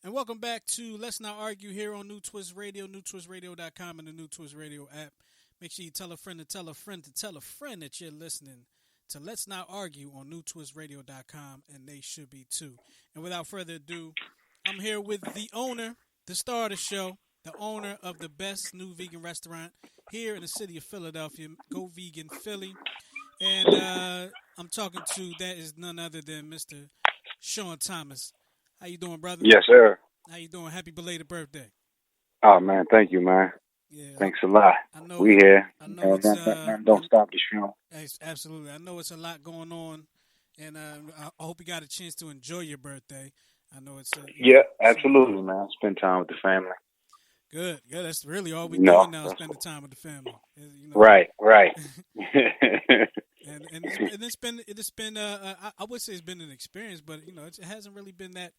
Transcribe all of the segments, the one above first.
And welcome back to Let's Not Argue here on New Twist Radio, newtwistradio.com, and the New Twist Radio app. Make sure you tell a friend to tell a friend to tell a friend that you're listening to Let's Not Argue on newtwistradio.com, and they should be too. And without further ado, I'm here with the owner, the star of the show, the owner of the best new vegan restaurant here in the city of Philadelphia, Go Vegan Philly. And I'm talking to, that is none other than Mr. Sean Thomas. How you doing, brother? Yes, sir. How you doing? Happy belated birthday. Oh, man, thank you, man. Yeah, Thanks a lot. I know. We here. I know it's don't stop the show. Absolutely. I know it's a lot going on, and I hope you got a chance to enjoy your birthday. I know it's yeah, absolutely, man. Spend time with the family. Good. That's really all we're doing now. Spending time with the family. Right. and it's been I would say it's been an experience, but it hasn't really been that.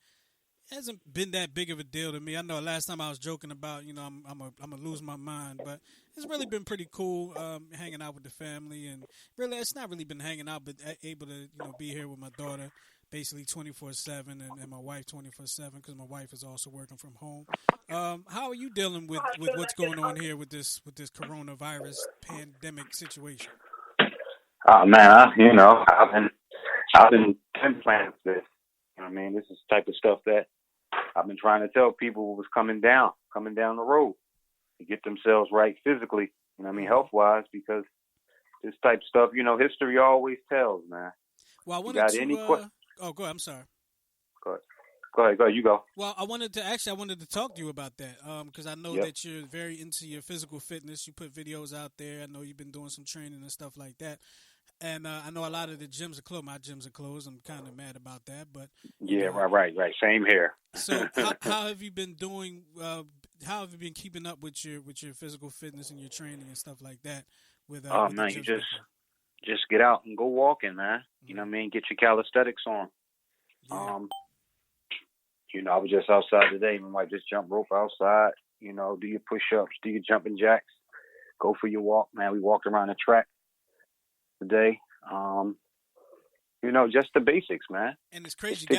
Hasn't been that big of a deal to me. I know last time I was joking about, I'm gonna lose my mind, but it's really been pretty cool hanging out with the family, and really it's not really been hanging out, but able to be here with my daughter, basically 24/7, and my wife 24/7 because my wife is also working from home. How are you dealing with what's going on here with this coronavirus pandemic situation? Oh man, I've been planning this. I mean, this is the type of stuff that I've been trying to tell people was coming down the road to get themselves right physically, health-wise, because this type of stuff, history always tells, man. Well, I wanted to... Oh, go ahead. I'm sorry. Go ahead. You go. Well, I wanted to talk to you about that because I know that you're very into your physical fitness. You put videos out there. I know you've been doing some training and stuff like that. And I know a lot of the gyms are closed. My gyms are closed. I'm kind of mad about that, but yeah, right. Same here. So, how have you been doing? How have you been keeping up with your physical fitness and your training and stuff like that? With man, you just get out and go walking, man. Mm-hmm. You know what I mean? Get your calisthenics on. Yeah. I was just outside today. My wife just jumped rope outside. Do your push-ups, do your jumping jacks, go for your walk, man. We walked around the track today. Just the basics, man. And it's crazy. You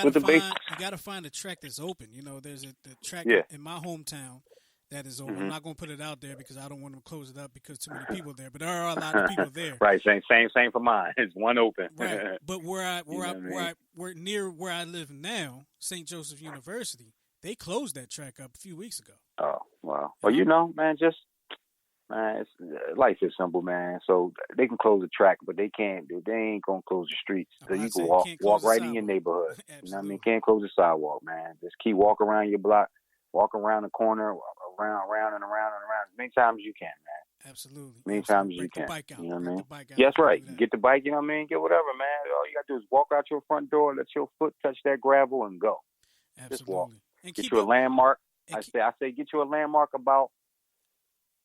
gotta find a track that's open. There's a track in my hometown that is open. Mm-hmm. I'm not gonna put it out there because I don't want to close it up because too many people there. But there are a lot of people there. Right. Same for mine. It's one open. Right. But we're near where I live now, St. Joseph University, they closed that track up a few weeks ago. Oh wow. Well, man, life is simple, man. So they can close the track, but they can't. They ain't gonna close the streets. So you can walk right in your neighborhood. You know what I mean? Can't close the sidewalk, man. Just keep walking around your block, walk around the corner, around and around as many times as you can, man. Absolutely. Many times as you can. Bike out. You know what I mean? Yes, right. Get the bike. You know what I mean? Get whatever, man. All you gotta do is walk out your front door, let your foot touch that gravel, and go. Absolutely. Just walk. And get you a landmark. I say get you a landmark about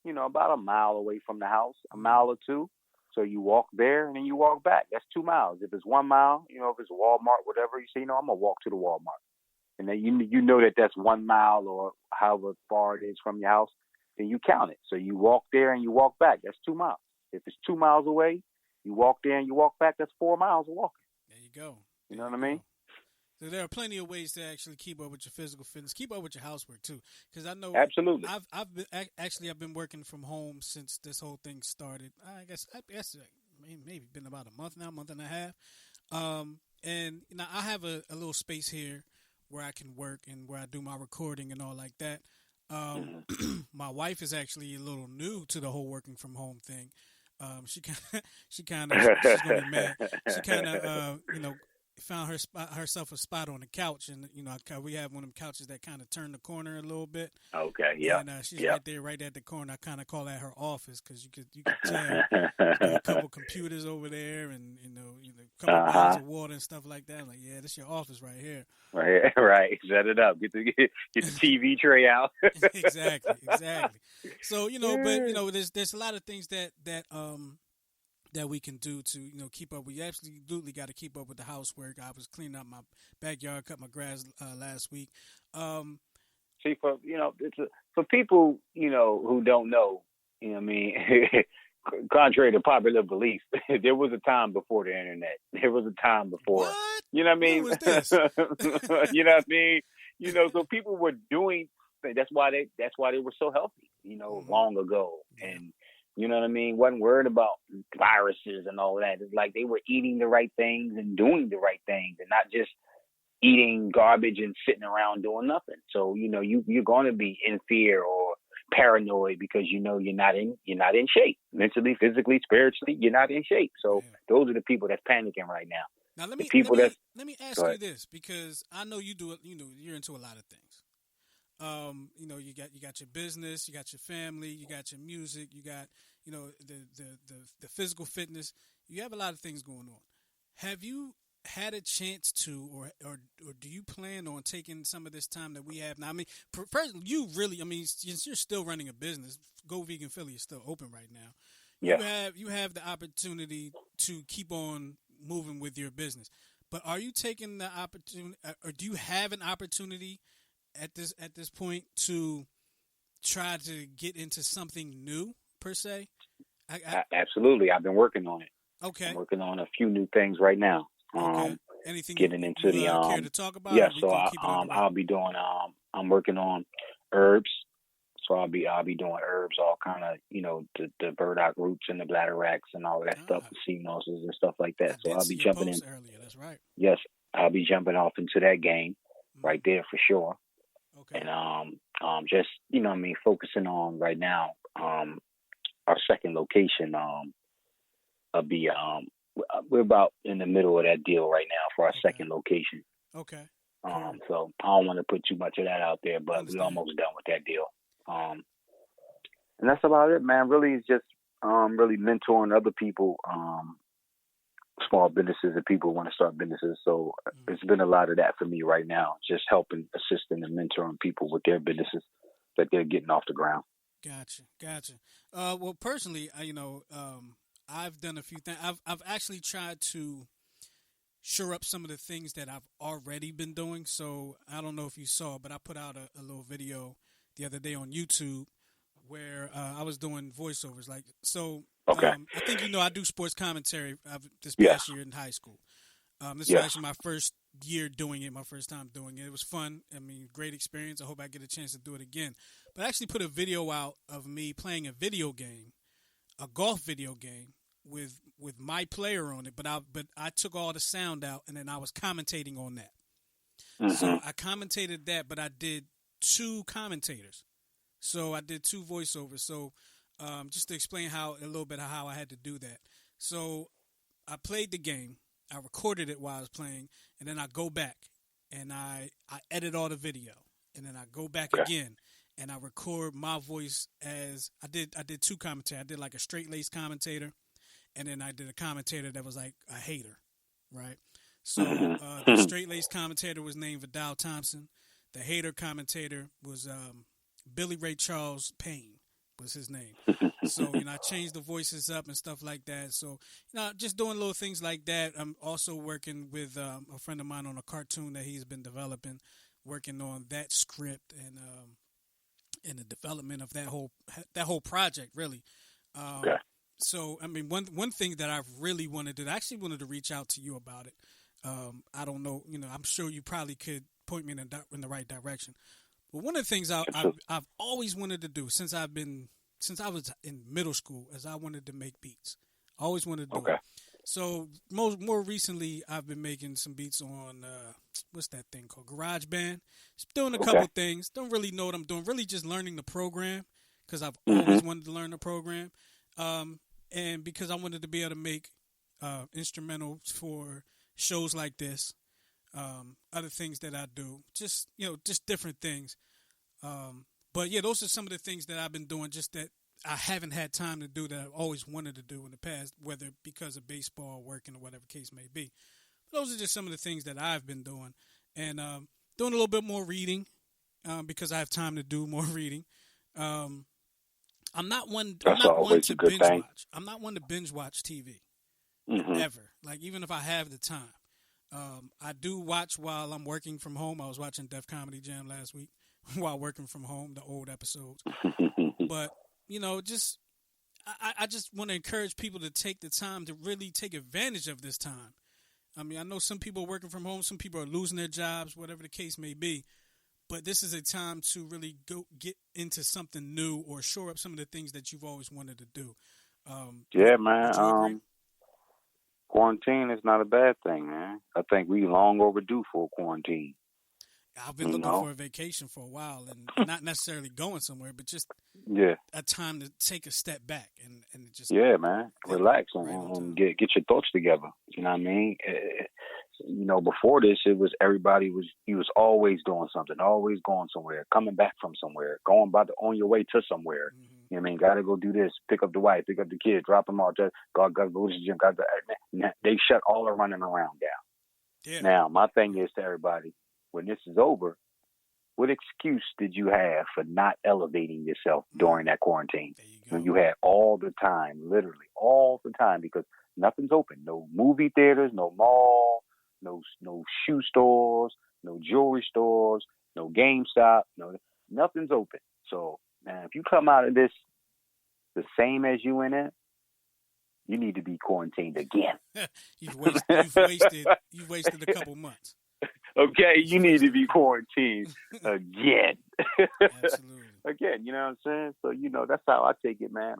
a mile away from the house, a mile or two. So you walk there and then you walk back. That's 2 miles. If it's 1 mile, if it's a Walmart, whatever, you say, I'm going to walk to the Walmart. And then you know that's 1 mile or however far it is from your house, then you count it. So you walk there and you walk back. That's 2 miles. If it's 2 miles away, you walk there and you walk back. That's 4 miles of walking. There you go. You know what I mean? So there are plenty of ways to actually keep up with your physical fitness, keep up with your housework too. Because I know absolutely. I've been working from home since this whole thing started. I guess maybe been about a month now, month and a half. And I have a little space here where I can work and where I do my recording and all like that. My wife is actually a little new to the whole working from home thing. She's gonna be mad. She kind of found herself a spot on the couch, and we have one of them couches that kind of turn the corner a little bit. Okay, yeah. And she's right there, right at the corner. I kind of call that her office because you could tell a couple computers over there, and a couple bottles of water and stuff like that. I'm like, yeah, this is your office right here. Right. Set it up. Get the TV tray out. Exactly. So but there's a lot of things that we can do to keep up. We absolutely got to keep up with the housework. I was cleaning up my backyard, cut my grass last week. See, for people who don't know, what I mean, contrary to popular belief, there was a time before the internet. There was a time before You know what I When mean? was this? You know what I mean? So people were doing. That's why they were so healthy. Long ago, Yeah. and you know what I mean. Wasn't worried about viruses and all that. It's like they were eating the right things and doing the right things, and not just eating garbage and sitting around doing nothing. So you're going to be in fear or paranoid because you're not in shape mentally, physically, spiritually. You're not in shape. So those are the people that's panicking right now. Now let the me people let me ask you this, because I know you do it. You're into a lot of things. You got your business, you got your family, you got your music, you got the physical fitness. You have a lot of things going on. Have you had a chance to, or do you plan on taking some of this time that we have now? I mean, you really, since you're still running a business, Go Vegan Philly is still open right now. Yeah. You have the opportunity to keep on moving with your business, but are you taking the opportunity, or do you have an opportunity at this point to try to get into something new per se? Absolutely, I've been working on it. Okay, I'm working on a few new things right now. Okay. Anything getting into the care to talk about? Yeah, so I'll be doing I'm working on herbs. So I'll be doing herbs, all kind of the burdock roots and the bladderwracks and all of that stuff, the sea mosses and stuff like that. So I'll be jumping in earlier. That's right. Yes, I'll be jumping off into that game right there for sure. Okay. And just focusing on right now our second location. I'll be we're about in the middle of that deal right now for our second location. Okay. So I don't want to put too much of that out there, but we're almost done with that deal. And that's about it, man. Really, it's just really mentoring other people, small businesses and people who want to start businesses. So it's been a lot of that for me right now, just helping, assisting, and mentoring people with their businesses that they're getting off the ground. Gotcha. Well, personally, I've done a few things. I've actually tried to shore up some of the things that I've already been doing. So I don't know if you saw, but I put out a little video the other day on YouTube where I was doing voiceovers. Okay. I think I do sports commentary this past year in high school. This was actually my first year doing it, my first time doing it. It was fun. Great experience. I hope I get a chance to do it again. But I actually put a video out of me playing a video game, a golf video game with my player on it. But I took all the sound out, and then I was commentating on that. Mm-hmm. So I commentated that, but I did 2 commentators. So I did 2 voiceovers. So just to explain a little bit how I had to do that. So I played the game. I recorded it while I was playing, and then I go back and I edit all the video, and then I go back again and I record my voice as I did 2 commentary. I did like a straight-laced commentator, and then I did a commentator that was like a hater, right? So the straight-laced commentator was named Vidal Thompson. The hater commentator was Billy Ray Charles Payne was his name. So, I changed the voices up and stuff like that. So, just doing little things like that. I'm also working with a friend of mine on a cartoon that he's been developing, working on that script and the development of that whole project, really. So, one thing that I really wanted to, I actually wanted to reach out to you about it. I don't know, I'm sure you probably could point me in the right direction. But one of the things I've always wanted to do since I was in middle school is I wanted to make beats. I always wanted to do it. So more recently, I've been making some beats on what's that thing called? GarageBand. Just doing a couple things. Don't really know what I'm doing. Really just learning the program because I've always wanted to learn the program, and because I wanted to be able to make instrumentals for shows like this. Other things that I do, just different things. But yeah, those are some of the things that I've been doing, just that I haven't had time to do that I've always wanted to do in the past, whether because of baseball, working, or whatever case may be. But those are just some of the things that I've been doing, and doing a little bit more reading because I have time to do more reading. I'm not one to binge watch. I'm not one to binge watch TV ever. Like even if I have the time. I do watch while I'm working from home. I was watching Def Comedy Jam last week while working from home, the old episodes. But, I just want to encourage people to take the time to really take advantage of this time I mean, I know some people are working from home, some people are losing their jobs, whatever the case may be. But this is a time to really go get into something new or shore up some of the things that you've always wanted to do. Yeah, man. Quarantine is not a bad thing, man. I think we long overdue for a quarantine. I've been looking for a vacation for a while, and not necessarily going somewhere, but just a time to take a step back and just man, relax and get your thoughts together. You know what I mean? Before this, he was always doing something, always going somewhere, coming back from somewhere, on your way to somewhere. Mm-hmm. You know what I mean? Got to go do this, pick up the wife, pick up the kids, drop them off, just go to the gym. They shut all the running around down. Yeah. Now, my thing is to everybody, when this is over, what excuse did you have for not elevating yourself during that quarantine? When you had all the time, literally all the time, because nothing's open. No movie theaters, no mall, no shoe stores, no jewelry stores, no GameStop, nothing's open. So, man, if you come out of this the same as you in it, you need to be quarantined again. You've wasted a couple months. Okay, you need to be quarantined again. Absolutely. Again, you know what I'm saying? So, that's how I take it, man.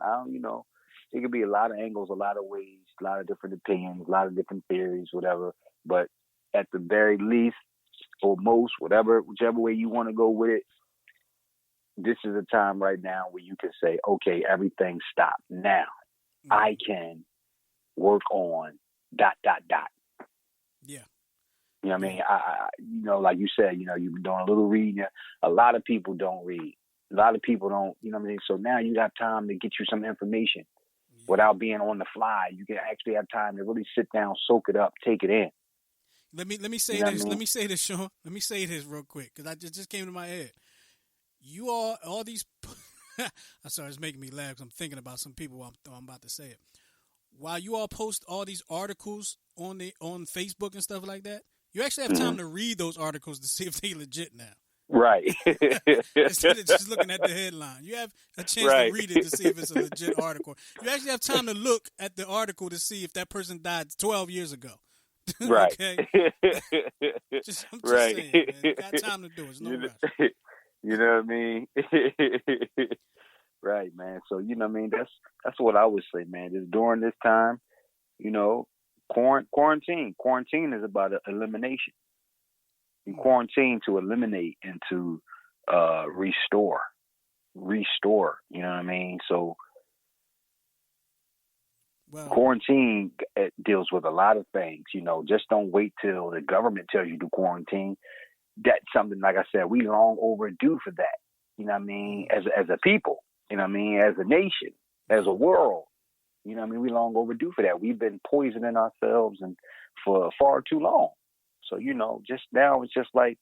It could be a lot of angles, a lot of ways, a lot of different opinions, a lot of different theories, whatever. But at the very least, or most, whichever way you want to go with it, this is a time right now where you can say, okay, everything stopped. Now, I can work on ... Yeah. You know what I mean? I like you said, you've been doing a little reading. A lot of people don't read. A lot of people don't, you know what I mean? So now you got time to get you some information without being on the fly. You can actually have time to really sit down, soak it up, take it in. Let me say this. I mean? Let me say this, Sean. Let me say this real quick because I just came to my head. You all these. I'm sorry, it's making me laugh because I'm thinking about some people while I'm about to say it. While you all post all these articles on Facebook and stuff like that, you actually have time to read those articles to see if they legit now. Right. Instead of just looking at the headline. You have a chance to read it to see if it's a legit article. You actually have time to look at the article to see if that person died 12 years ago. Right. Okay? I'm just saying, man. You got time to do it. There's no rush. You know what I mean? Right, man. So, you know what I mean? That's what I would say, man. Just during this time, quarantine. Quarantine is about elimination. You quarantine to eliminate and to restore. You know what I mean? So quarantine deals with a lot of things. Just don't wait till the government tells you to quarantine. That's something, like I said, we long overdue for that. You know what I mean? As a people, you know what I mean? As a nation, as a world, you know what I mean? We long overdue for that. We've been poisoning ourselves and for far too long. So, just now it's just like,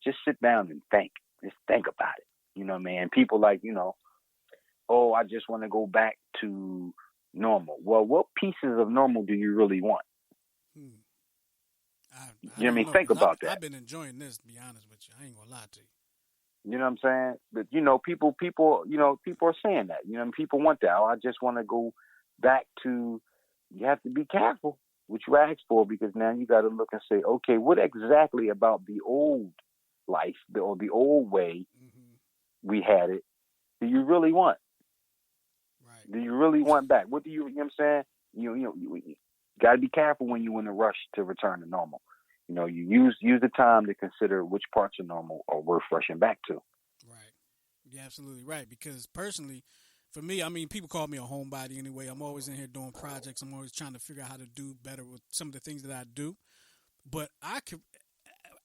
just sit down and think. Just think about it. You know what I mean? People like, oh, I just want to go back to normal. Well, what pieces of normal do you really want? You know what I mean? Think about that. I've been enjoying this, to be honest with you. I ain't gonna lie to you. You know what I'm saying? But people are saying that. People want that. Oh, I just want to go back to. You have to be careful what you ask for, because now you got to look and say, okay, what exactly about the old life or the old way we had it do you really want? Right. Do you really want back? What do you? You know what I'm saying? You got to be careful when you're in a rush to return to normal. You use the time to consider which parts of normal are worth rushing back to. Right. You're absolutely right. Because personally, for me, I mean, people call me a homebody anyway. I'm always in here doing projects. I'm always trying to figure out how to do better with some of the things that I do. But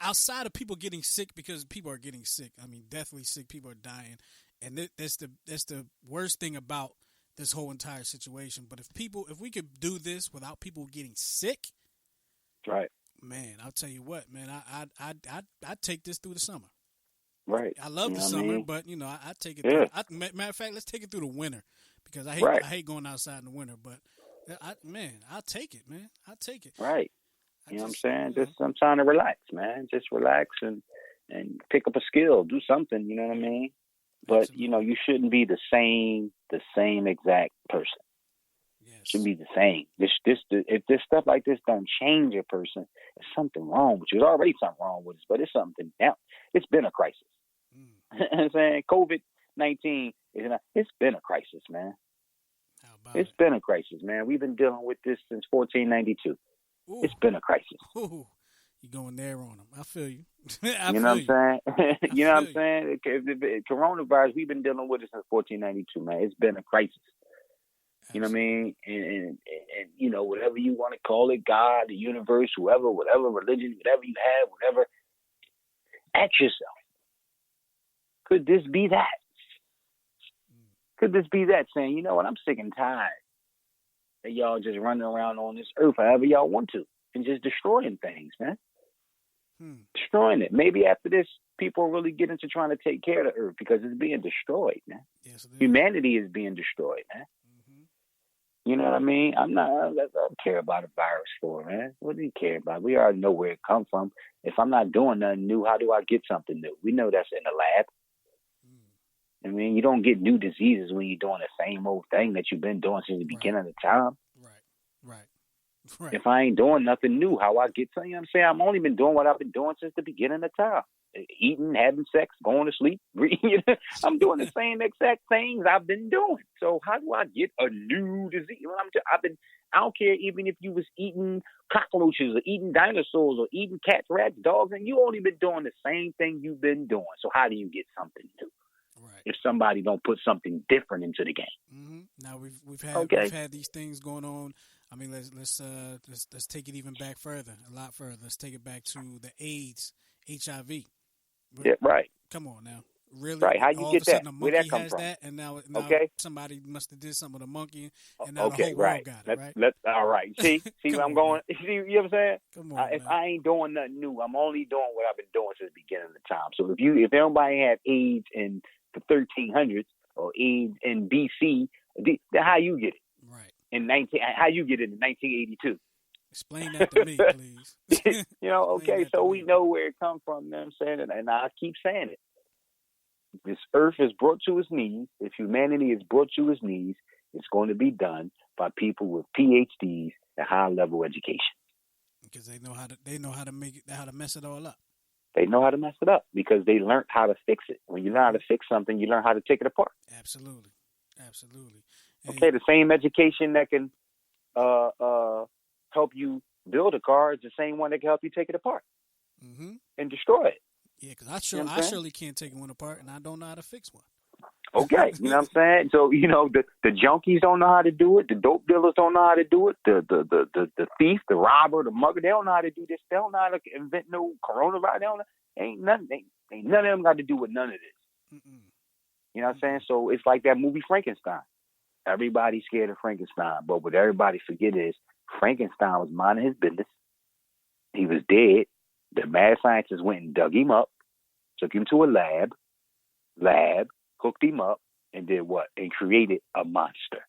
outside of people getting sick, because people are getting sick. I mean, deathly sick. People are dying. And that's the worst thing about this whole entire situation. But if we could do this without people getting sick, right, man, I'll tell you what, man, I'd take this through the summer. Right. I love the summer, but I take it. Yeah. Matter of fact, let's take it through the winter, because I hate going outside in the winter. But I'll take it, man. I'll take it. Right. You know what I'm saying? Just some time to relax, man. Just relax and pick up a skill, do something. You know what I mean? But Absolutely. You shouldn't be the same exact person. Yes. Should be the same. If this stuff like this don't change a person, there's something wrong with you. There's already something wrong with us, but it's something now. It's been a crisis. I'm saying COVID-19 it's been a crisis, man. It's been a crisis, man. We've been dealing with this since 1492. Ooh. It's been a crisis. Ooh. You going there on them. I feel you. You know what I'm saying? You know what I'm saying? Coronavirus, we've been dealing with it since 1492, man. It's been a crisis. You know what I mean? And you know, whatever you want to call it, God, the universe, whoever, whatever religion, whatever you have, whatever, ask yourself, could this be that? Could this be that, saying, you know what, I'm sick and tired of y'all just running around on this earth however y'all want to and just destroying things, man. Destroying it. Maybe after this, people really get into trying to take care of the earth because it's being destroyed, man. Yes, humanity is being destroyed, man. You know what I mean? I don't care about a virus for, man. What do you care about? We already know where it comes from. If I'm not doing nothing new, how do I get something new? We know that's in the lab. I mean, you don't get new diseases when you're doing the same old thing that you've been doing since the beginning of the time. Right. If I ain't doing nothing new, how I get something? You know what I'm saying? I've only been doing what I've been doing since the beginning of time. Eating, having sex, going to sleep. I'm doing the same exact things I've been doing. So how do I get a new disease? I don't care even if you was eating cockroaches or eating dinosaurs or eating cats, rats, dogs, and you only been doing the same thing you've been doing. So how do you get something new? Right. If somebody don't put something different into the game. Mm-hmm. Now we've had these things going on. I mean, let's take it even back further, a lot further. Let's take it back to the AIDS, HIV. Yeah, right. Come on now, really? Right? How you all get of a sudden that? A Where monkey that come has from? that, and now somebody must have did something with a monkey, and now the whole world got it. Right? All right. See where I'm going? See, you know what I'm saying? Come on. If I ain't doing nothing new, I'm only doing what I've been doing since the beginning of the time. So if everybody had AIDS in the 1300s or AIDS in BC, then how you get it? Right. How you get it in 1982? Explain that to me, please. So we know where it comes from, you know what I'm saying? And I keep saying it. This earth is brought to its knees. If humanity is brought to its knees, it's going to be done by people with PhDs and high-level education. Because they know how to mess it all up. They know how to mess it up because they learned how to fix it. When you learn how to fix something, you learn how to take it apart. Absolutely. Okay, the same education that can help you build a car is the same one that can help you take it apart and destroy it. Yeah, because I surely can't take one apart, and I don't know how to fix one. Okay, you know what I'm saying? So, the junkies don't know how to do it. The dope dealers don't know how to do it. The thief, the robber, the mugger, they don't know how to do this. They don't know how to invent no coronavirus. Ain't none of them got to do with none of this. Mm-mm. You know what I'm saying? So it's like that movie Frankenstein. Everybody's scared of Frankenstein, but what everybody forget is Frankenstein was minding his business. He was dead. The mad scientists went and dug him up, took him to a lab, hooked him up, and did what? And created a monster.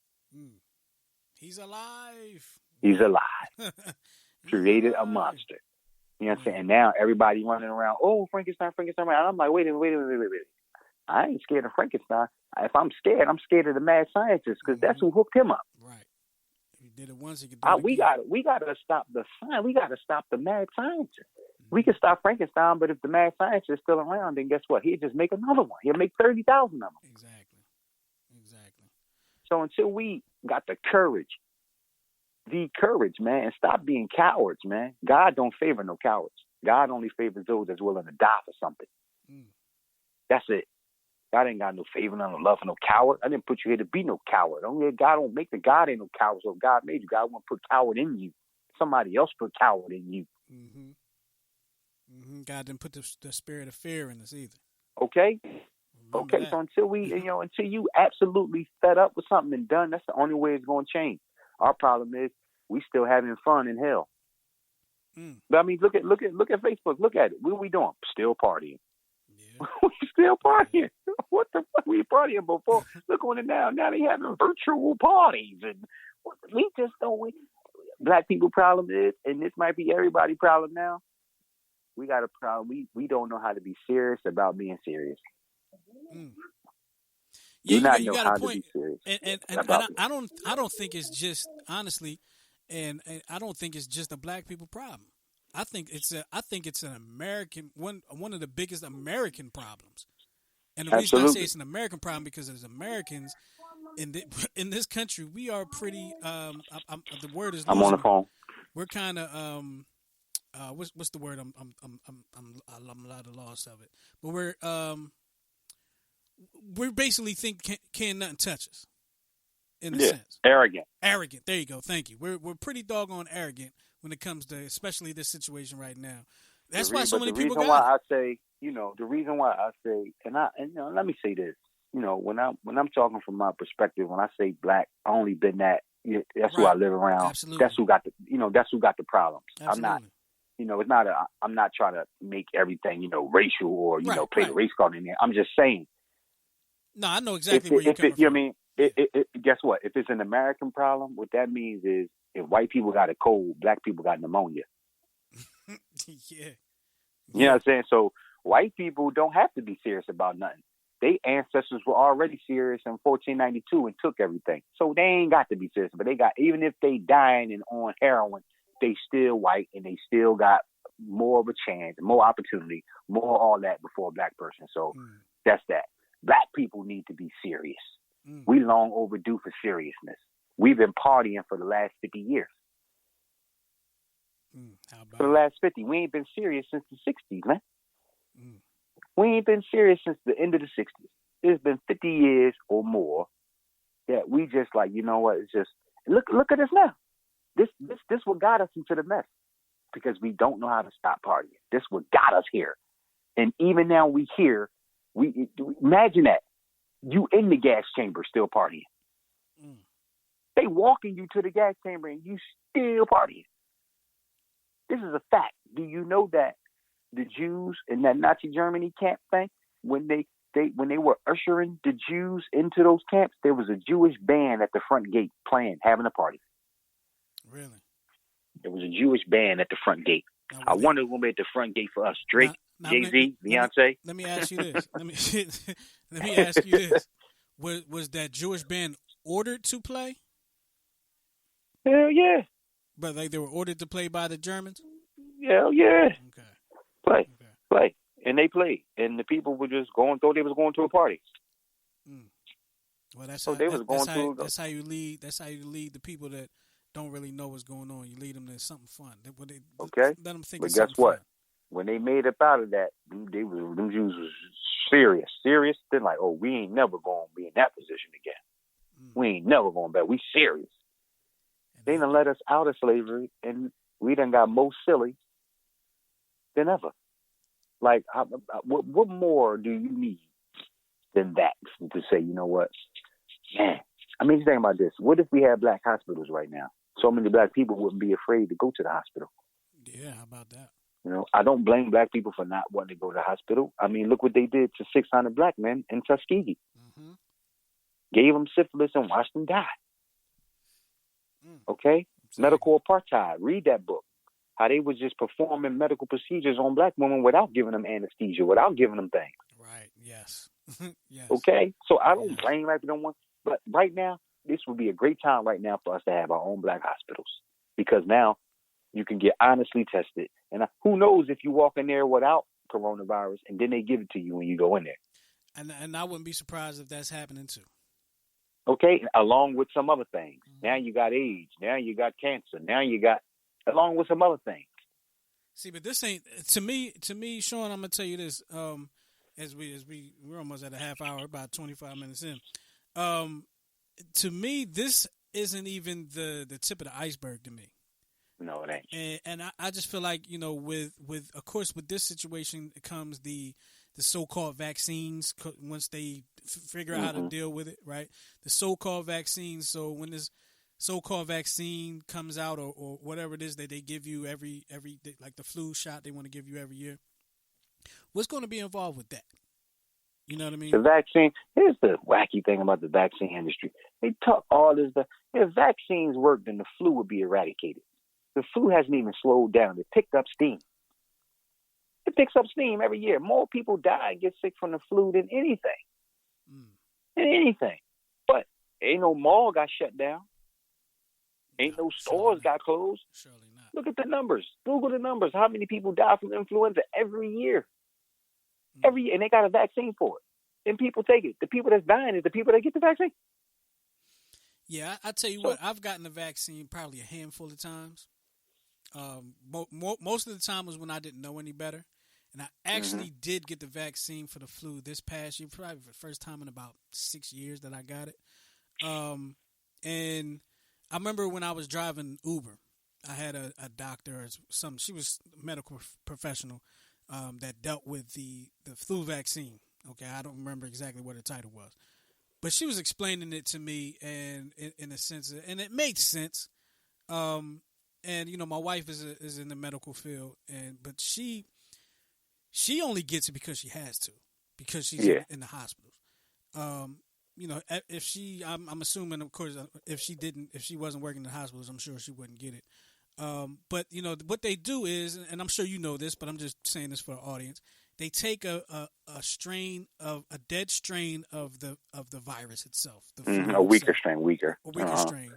He's alive. Created a monster. You know what I'm saying? And now everybody running around, oh, Frankenstein. And I'm like, wait a minute. I ain't scared of Frankenstein. If I'm scared of the mad scientists because that's who hooked him up. Right. If he did it once, he could do it again. We gotta stop the science. We gotta stop the mad scientists. We can stop Frankenstein, but if the mad scientist is still around, then guess what? He'll just make another one. He'll make 30,000 of them. Exactly. So until we got the courage, man, and stop being cowards, man. God don't favor no cowards. God only favors those that's willing to die for something. That's it. God ain't got no favor, no love for no coward. I didn't put you here to be no coward. God don't make the God ain't no coward. So if God made you, God won't put coward in you. Somebody else put coward in you. God didn't put the spirit of fear in us either. Okay. So until until you absolutely fed up with something and done, that's the only way it's going to change. Our problem is we still having fun in hell. But I mean, look at Facebook. Look at it. What are we doing? Still partying. Yeah. We still partying. What the fuck were we partying before? Look on it now. Now they having virtual parties, and we just don't. Black people problem is, and this might be everybody's problem now. We got a problem. We don't know how to be serious about being serious. do not you know got how a to point. be serious. And I don't think it's just honestly, and I don't think it's just a black people problem. I think it's an American one of the biggest American problems. And the reason I say it's an American problem because as Americans in this country we are pretty the word is I'm on the phone. We're kind of what's the word I'm at a loss of it. But we're basically can nothing touch us in a sense. Arrogant. There you go. Thank you. We're pretty doggone arrogant when it comes to especially this situation right now. That's why so many people got it. The reason why I say, let me say this. When I'm talking from my perspective, when I say black, I only been that. That's who I live around. Absolutely. That's who got the problems. Absolutely. I'm not trying to make everything, racial or, play the race card in there. I'm just saying. No, I know exactly where you're coming from. You know what I mean? Guess what? If it's an American problem, what that means is if white people got a cold, black people got pneumonia. Yeah. You know what I'm saying? So white people don't have to be serious about nothing. Their ancestors were already serious in 1492 and took everything. So they ain't got to be serious. But even if they dying and on heroin, they still white and they still got more of a chance, more opportunity, more all that before a black person. So that's that. Black people need to be serious. We long overdue for seriousness. We've been partying for the last 50 years. For the last 50. We ain't been serious since the 60s, man. We ain't been serious since the end of the 60s. It's been 50 years or more that we just like, you know what, it's just, look at us now. This what got us into the mess because we don't know how to stop partying. This what got us here. And even now we here, imagine that. You in the gas chamber still partying. They walking you to the gas chamber and you still partying. This is a fact. Do you know that the Jews in that Nazi Germany camp thing, when they were ushering the Jews into those camps, there was a Jewish band at the front gate playing, having a party. Really? There was a Jewish band at the front gate. I wonder who made the front gate for us. Drake, Jay-Z, Beyonce. Let me ask you this. Let me ask you this. Was that Jewish band ordered to play? Hell yeah. But they were ordered to play by the Germans? Hell yeah. Okay. Play. And they played. And the people were just thought they was going to a party. Well, that's how you lead the people that don't really know what's going on. You lead them to something fun. Okay. Let them think but guess what? Fun. When they made up out of that, them Jews was serious. They're like, oh, we ain't never going to be in that position again. We ain't never going back. We serious. They done let us out of slavery, and we done got more silly than ever. Like, what more do you need than that to say, you know what? Man, I mean, just think about this. What if we had black hospitals right now? So many black people wouldn't be afraid to go to the hospital. Yeah, how about that? I don't blame black people for not wanting to go to the hospital. I mean, look what they did to 600 black men in Tuskegee. Gave them syphilis and watched them die. Okay? Medical apartheid. Read that book. How they was just performing medical procedures on black women without giving them anesthesia, without giving them things. Right. Yes. Yes. Okay? So I don't blame black people. But right now, this would be a great time right now for us to have our own black hospitals. Because now you can get honestly tested. And who knows if you walk in there without coronavirus and then they give it to you when you go in there. And I wouldn't be surprised if that's happening too. Okay, along with some other things. Now you got AIDS. Now you got cancer. Now you got, along with some other things. See, but this ain't to me, Sean. I'm gonna tell you this. We're almost at a half hour, about 25 minutes in. To me, this isn't even the tip of the iceberg to me. No, it ain't. And I just feel like with of course with this situation comes the so-called vaccines once they figure out how to deal with it, right? The so-called vaccines. So when this so-called vaccine comes out or whatever it is that they give you every like the flu shot they want to give you every year, what's going to be involved with that? You know what I mean? The vaccine. Here's the wacky thing about the vaccine industry. They talk all this stuff. If vaccines worked, then the flu would be eradicated. The flu hasn't even slowed down. It picked up steam. It picks up steam every year. More people die and get sick from the flu than anything. in anything. But ain't no mall got shut down. Ain't no stores got closed. Surely not. Look at the numbers. Google the numbers. How many people die from influenza every year? Every year, and they got a vaccine for it. And people take it. The people that's dying is the people that get the vaccine. Yeah, I tell you what, I've gotten the vaccine probably a handful of times. Most of the time was when I didn't know any better. And I actually did get the vaccine for the flu this past year, probably for the first time in about 6 years that I got it. And I remember when I was driving Uber, I had a doctor or some. She was a medical professional that dealt with the flu vaccine. Okay, I don't remember exactly what her title was, but she was explaining it to me, and in a sense, and it made sense. And my wife is in the medical field, but she only gets it because she has to, because she's in the hospitals. If she, I'm assuming, of course, if she wasn't working in the hospitals, I'm sure she wouldn't get it. But what they do is, and I'm sure you know this, but I'm just saying this for the audience. They take a dead strain of the virus itself, a weaker strain, strain,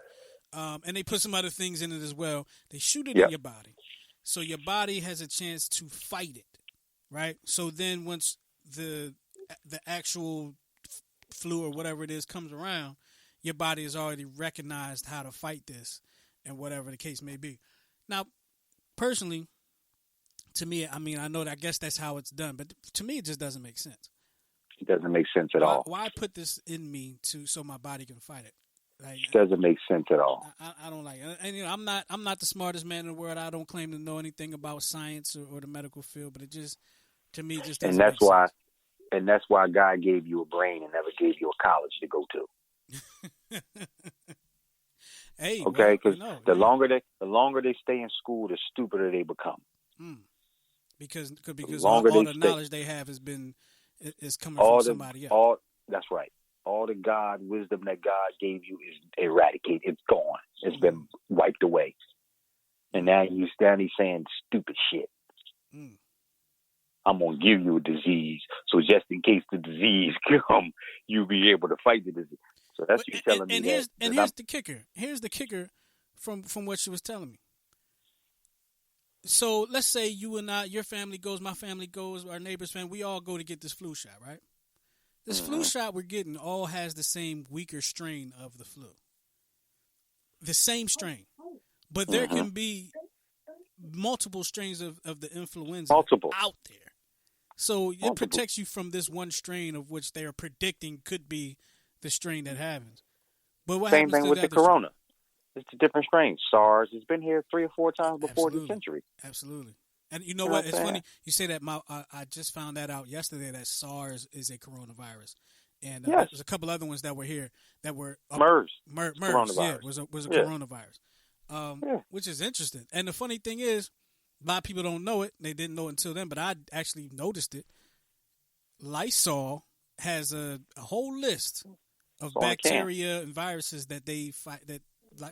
and they put some other things in it as well. They shoot it in your body, so your body has a chance to fight it, right? So then once the actual flu or whatever it is comes around, your body has already recognized how to fight this, and whatever the case may be. Now, personally, to me, I guess that's how it's done, but to me, it just doesn't make sense. It doesn't make sense at all. Why put this in me so my body can fight it? Like, it doesn't make sense at all. I don't like it. And I'm not the smartest man in the world. I don't claim to know anything about science or the medical field, but it just, to me, just doesn't make sense. And that's why God gave you a brain and never gave you a college to go to. Hey, okay, because the longer they stay in school, the stupider they become. Because all the knowledge they have is coming from somebody else. That's right. All the wisdom that God gave you is eradicated. It's gone. It's been wiped away. And now you standing saying stupid shit. I'm going to give you a disease, so just in case the disease come, you'll be able to fight the disease. So that's what you're telling me. Here's the kicker. Here's the kicker from what she was telling me. So let's say you and I, your family goes, my family goes, our neighbor's family, we all go to get this flu shot, right? This flu shot we're getting all has the same weaker strain of the flu. The same strain. But there can be multiple strains of the influenza out there. So it protects you from this one strain of which they are predicting could be the strain that happens. But what same thing with the corona. It's a different strain. SARS has been here 3 or 4 times before this century. Absolutely. And you know what? It's funny you say that. I just found that out yesterday that SARS is a coronavirus, and there's a couple other ones that were here that were MERS. MERS, yeah, was a coronavirus, which is interesting. And the funny thing is, a lot of people don't know it. They didn't know it until then, but I actually noticed it. Lysol has a whole list of bacteria and viruses that they fight, that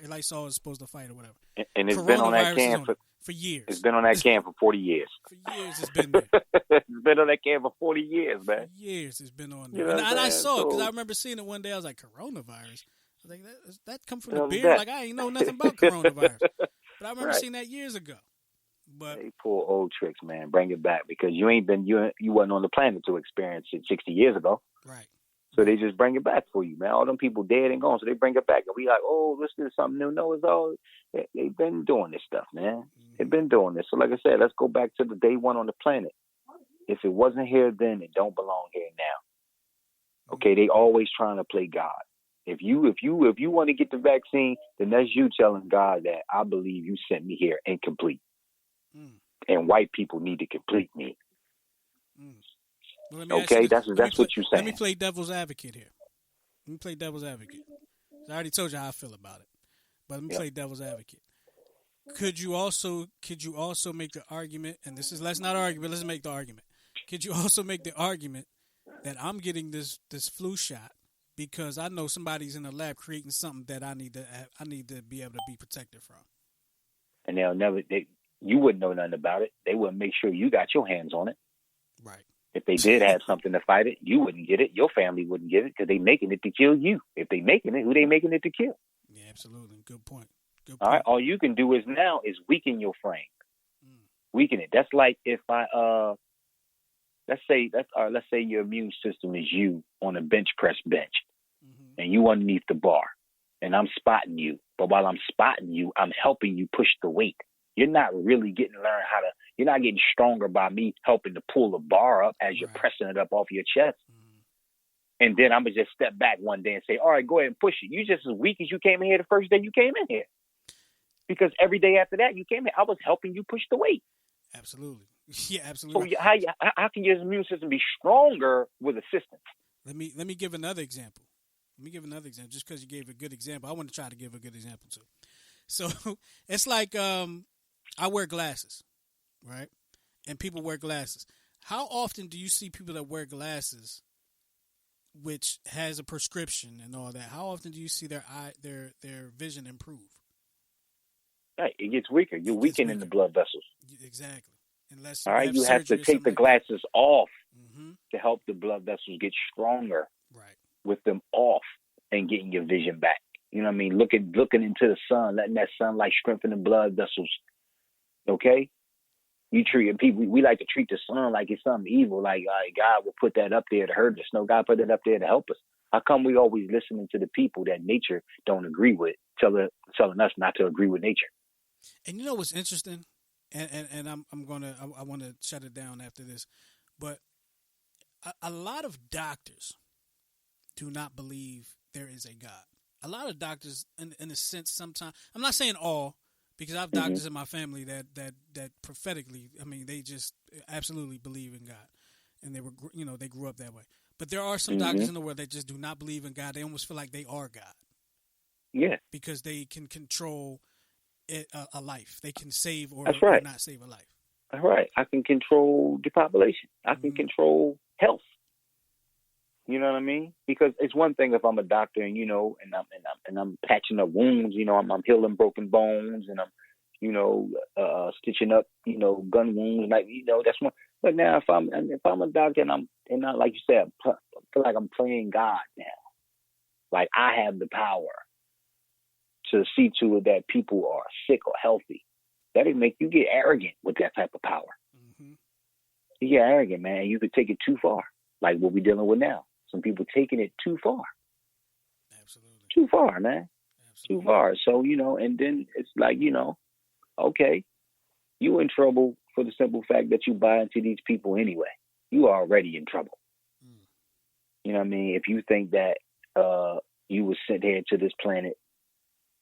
Lysol is supposed to fight or whatever. And it's been on that can for years. It's been on that can for 40 years. For years it's been there. It's been on that can for 40 years, man. For years it's been on there. And I saw it because I remember seeing it one day. I was like, coronavirus? I was like, that come from the beard? Like, I ain't know nothing about coronavirus. But I remember seeing that years ago. But they pull old tricks, man. Bring it back because you wasn't on the planet to experience it 60 years ago. Right. So they just bring it back for you, man. All them people dead and gone, so they bring it back. And we like, oh, let's do something new. No, it's all, they've been doing this stuff, man. They've been doing this. So like I said, let's go back to the day one on the planet. If it wasn't here then, it don't belong here now. Okay, they always trying to play God. If you want to get the vaccine, then that's you telling God that I believe you sent me here incomplete. And white people need to complete me. Well, okay, that's what you're saying. Let me play devil's advocate here. I already told you how I feel about it, but let me play devil's advocate. Could you also make the argument, and let's not argue, but let's make the argument. Could you also make the argument that I'm getting this flu shot because I know somebody's in the lab creating something that I need to be able to be protected from? And you wouldn't know nothing about it. They wouldn't make sure you got your hands on it. Right. If they did have something to fight it, you wouldn't get it. Your family wouldn't get it because they making it to kill you. If they making it, who they making it to kill? Yeah, absolutely. Good point. Good point. All right. All you can do is now is weaken your frame. Weaken it. That's like if let's say your immune system is you on a bench press bench, and you underneath the bar, and I'm spotting you. But while I'm spotting you, I'm helping you push the weight. You're not really you're not getting stronger by me helping to pull the bar up as you're pressing it up off your chest. And then I'm going to just step back one day and say, all right, go ahead and push it. You just as weak as you came in here the first day you came in here. Because every day after that you came in, I was helping you push the weight. Absolutely. Yeah, absolutely. So how can your immune system be stronger with assistance? Let me give another example. Just because you gave a good example, I want to try to give a good example too. So it's like I wear glasses, right? And people wear glasses. How often do you see people that wear glasses, which has a prescription and all that? How often do you see their vision improve? Right, it gets weaker. You're weakening the blood vessels. Exactly. Unless all right, you have to take the glasses off to help the blood vessels get stronger. Right. With them off and getting your vision back. You know what I mean? Looking into the sun, letting that sunlight strengthen the blood vessels. Okay? You treat people, we like to treat the sun like it's something evil, like God will put that up there to hurt us. No, God put it up there to help us. How come we always listening to the people that nature don't agree with, telling us not to agree with nature? And you know what's interesting? And I want to shut it down after this, but a lot of doctors do not believe there is a God. A lot of doctors, in a sense, sometimes, I'm not saying all, because I have doctors in my family that prophetically, I mean, they just absolutely believe in God, and they grew up that way. But there are some doctors in the world that just do not believe in God. They almost feel like they are God. Yeah. Because they can control a life. They can save or not save a life. That's right. I can control the population. I can control health. You know what I mean? Because it's one thing if I'm a doctor and I'm patching up wounds, I'm healing broken bones and I'm stitching up, gun wounds, that's one. But now if I'm a doctor and I'm like you said, I feel like I'm playing God now. Like I have the power to see to it that people are sick or healthy. That'll make you get arrogant with that type of power. You get arrogant, man. You could take it too far, like what we're dealing with now. Some people taking it too far. Absolutely. Too far, man. Absolutely. Too far. So, and then it's like, okay, you in trouble for the simple fact that you buy into these people anyway. You are already in trouble. You know what I mean? If you think that you were sent here to this planet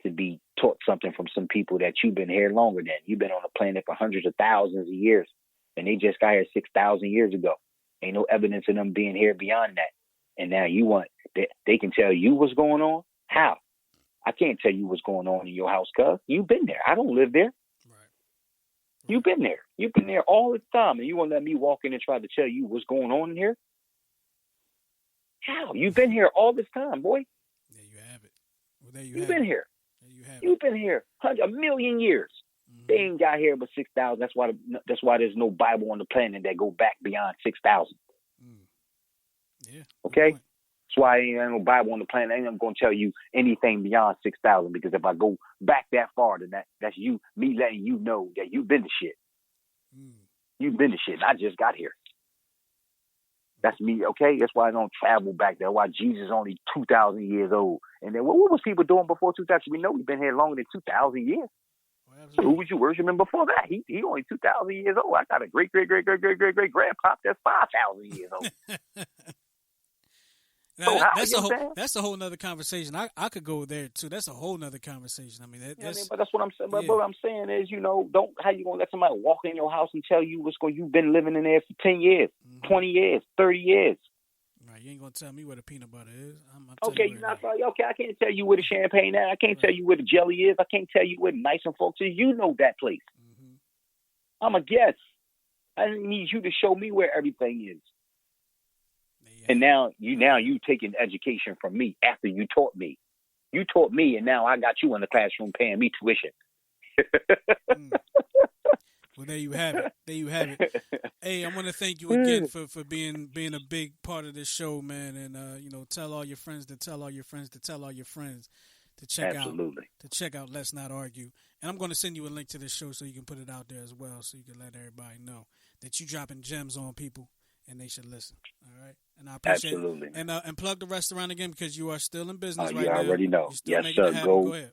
to be taught something from some people that you've been here longer than. You've been on the planet for hundreds of thousands of years, and they just got here 6,000 years ago. Ain't no evidence of them being here beyond that. And now you want that they can tell you what's going on? How? I can't tell you what's going on in your house, cuz you've been there. I don't live there. Right. You've been there. You've been there all the time, and you want to let me walk in and try to tell you what's going on in here? How? You've been here all this time, boy. There you have it. Well, there you've been here. There you have You've been here a million years. They ain't got here but 6,000. That's why there's no Bible on the planet that go back beyond 6,000. Yeah. Okay. That's why ain't no Bible on the planet. I ain't gonna tell you anything beyond 6,000 because if I go back that far, then that's me letting you know that you've been to shit. You've been to shit. And I just got here. That's me, okay? That's why I don't travel back there. Why Jesus is only 2,000 years old. And then what was people doing before 2,000? We know we've been here longer than 2,000 years. So who was you worshiping before that? He only 2,000 years old. I got a great grandpa that's 5,000 years old. Now, that's a whole nother conversation. I could go there too. That's a whole nother conversation. I mean, but that's what I'm saying. But what I'm saying is, how you gonna let somebody walk in your house and tell you you've been living in there for 10 years, 20 years, 30 years. Right, you ain't gonna tell me where the peanut butter is. Okay, I can't tell you where the champagne is. I can't tell you where the jelly is. I can't tell you where the nice and folks is. You know that place. I'm a guest. I need you to show me where everything is. And now you taking education from me after you taught me. You taught me, and now I got you in the classroom paying me tuition. Well, there you have it. There you have it. Hey, I want to thank you again for being a big part of this show, man. And tell all your friends to tell all your friends to tell all your friends to check out Let's Not Argue. And I'm going to send you a link to this show so you can put it out there as well, so you can let everybody know that you dropping gems on people and they should listen. All right, and I appreciate it. And plug the restaurant again because you are still in business right now. You already know. Yes, sir. Go ahead.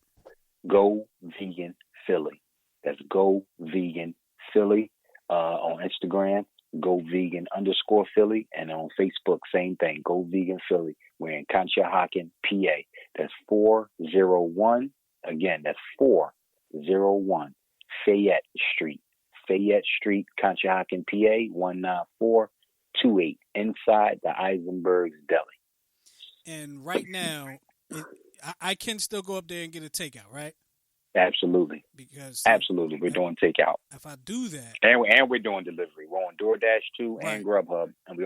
Go Vegan Philly. That's Go Vegan Philly on Instagram. Go Vegan _Philly, and on Facebook, same thing. Go Vegan Philly. We're in Conshohocken, PA. That's 401. Again, that's 401 Fayette Street. Fayette Street, Conshohocken, PA, 19428, inside the Eisenberg's Deli. And right now, I can still go up there and get a takeout, right? Absolutely. Absolutely, we're doing takeout. If I do that, and we're doing delivery. We're on DoorDash too, right, and Grubhub, and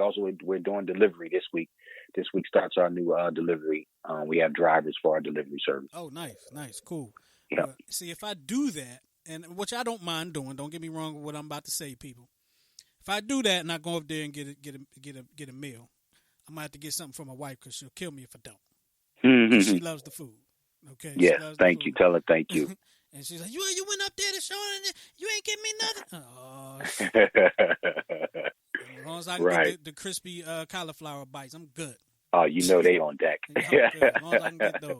we're doing delivery this week. This week starts our new delivery. We have drivers for our delivery service. Oh, nice, cool. Yeah. See, if I do that, and which I don't mind doing, don't get me wrong with what I'm about to say, people. If I do that and I go up there and get a meal, I might have to get something for my wife because she'll kill me if I don't. She loves the food. Okay. Yes, thank you. Tell her thank you. And she's like, you went up there to show her, you ain't give me nothing. Oh, as long as I can get the crispy cauliflower bites, I'm good. Oh, you know they on deck. As long as I can get those.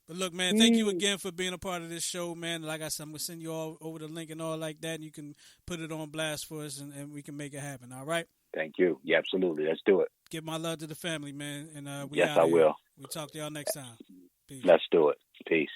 But look, man, thank you again for being a part of this show, man. Like I said, I'm going to send you all over the link and all like that, and you can put it on blast for us, and we can make it happen, all right? Thank you. Yeah, absolutely. Let's do it. Give my love to the family, man. And yes, I will. We'll talk to y'all next time. Peace. Let's do it. Peace.